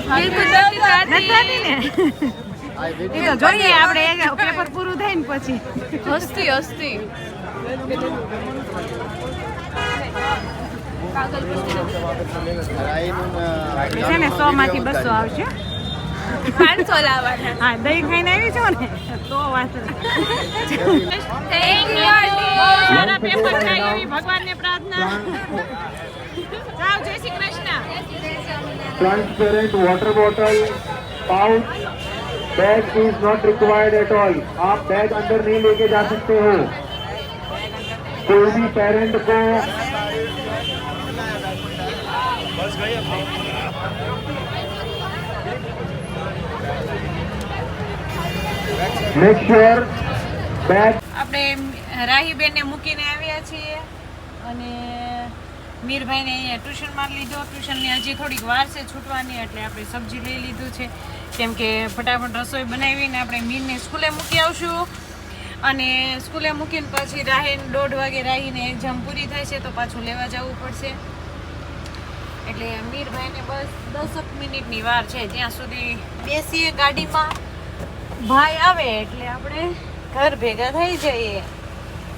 તો જોઈએ આપણે પેપર પૂરું થાય ને પછી હસ્તી હસ્તી છે ને 100 માંથી 200 આવશે 500 લાવવાના. હા દહીં ખાઈને આવી છો ને તો વાત સારા પેપર થાય એવી ભગવાનને પ્રાર્થના. જાઓ જય Shri Krishna. Transparent water bottle pouch bag is not required at all. आप बैग अंदर नहीं लेके जा सकते हो. कोई भी पेरेंट को मेक श्योर बैग. આપણે રાહીબેનને મૂકીને આવ્યા છીએ અને મીરભાઈને અહીંયા ટ્યુશનમાં લીધો. ટ્યુશનની હજી થોડીક વાર છે છૂટવાની એટલે આપણે સબ્જી લઈ લીધું છે કેમ કે ફટાફટ રસોઈ બનાવીને આપણે મીરને સ્કૂલે મૂકી આવશું અને સ્કૂલે મૂકીને પછી રાહીને 1:30 વાગે રાહીને એક્ઝામ પૂરી થાય છે તો પાછું લેવા જવું પડશે. એટલે મીરભાઈને બસ 10 મિનિટની વાર છે ત્યાં સુધી બેસીએ ગાડીમાં. ભાઈ આવે એટલે આપણે ઘર ભેગા થઈ જઈએ.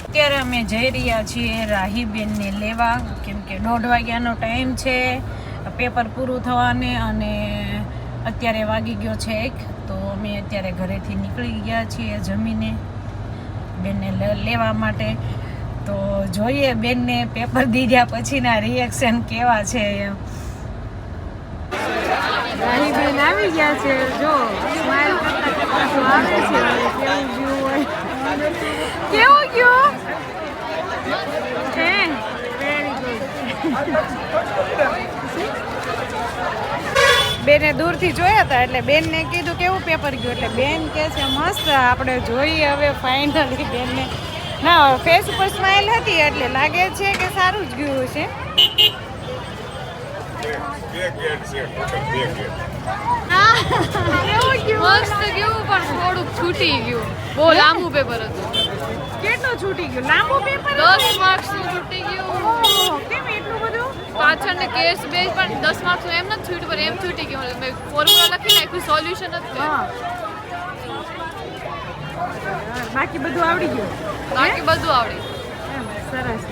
અત્યારે અમે જઈ રહ્યા છીએ રાહીબેનને લેવા કેમ કે 1:30 વાગ્યાનો ટાઈમ છે પેપર પૂરું થવાને અને અત્યારે વાગી ગયો છે 1 તો અમે અત્યારે ઘરેથી નીકળી ગયા છીએ જમીને બેનને લેવા માટે. તો જોઈએ બેનને પેપર દીધા પછીના રિએક્શન કેવા છે એમ. રાહીબેન આવી ગયા છે જો સ્માઈલ કરતા કરતા તો આવે છે. કેવું ગયું હોય કેવું ગયું છે વેરી ગુડ. બેને દૂરથી જોયા હતા એટલે બેનને કીધું કેવું પેપર ગયું એટલે બેન કહે છે મસ્ત. આપણે જોઈએ હવે ફાઇનલી બેનને ના ફેસ ઉપર સ્માઈલ હતી એટલે લાગે છે કે સારું જ ગયું છે. મસ્ત ગયું પણ થોડુંક છૂટી ગયું. બહુ લાંબુ પેપર હતું. કેટલું છૂટી ગયું? લાંબુ પેપર 10 માર્ક્સનું છૂટી ગયું. કેમ એટલું બધું? પાછળ ને કેસ બેઝ પણ 10 માર્ક્સનું એમ નથી છૂટ્યું પણ એમ છૂટી ગયું. મેં ફોર્મ્યુલા લખી નાખ્યું સોલ્યુશન જ હા બાકી બધું આવડી ગયું? બાકી બધું આવડ્યું. સરસ.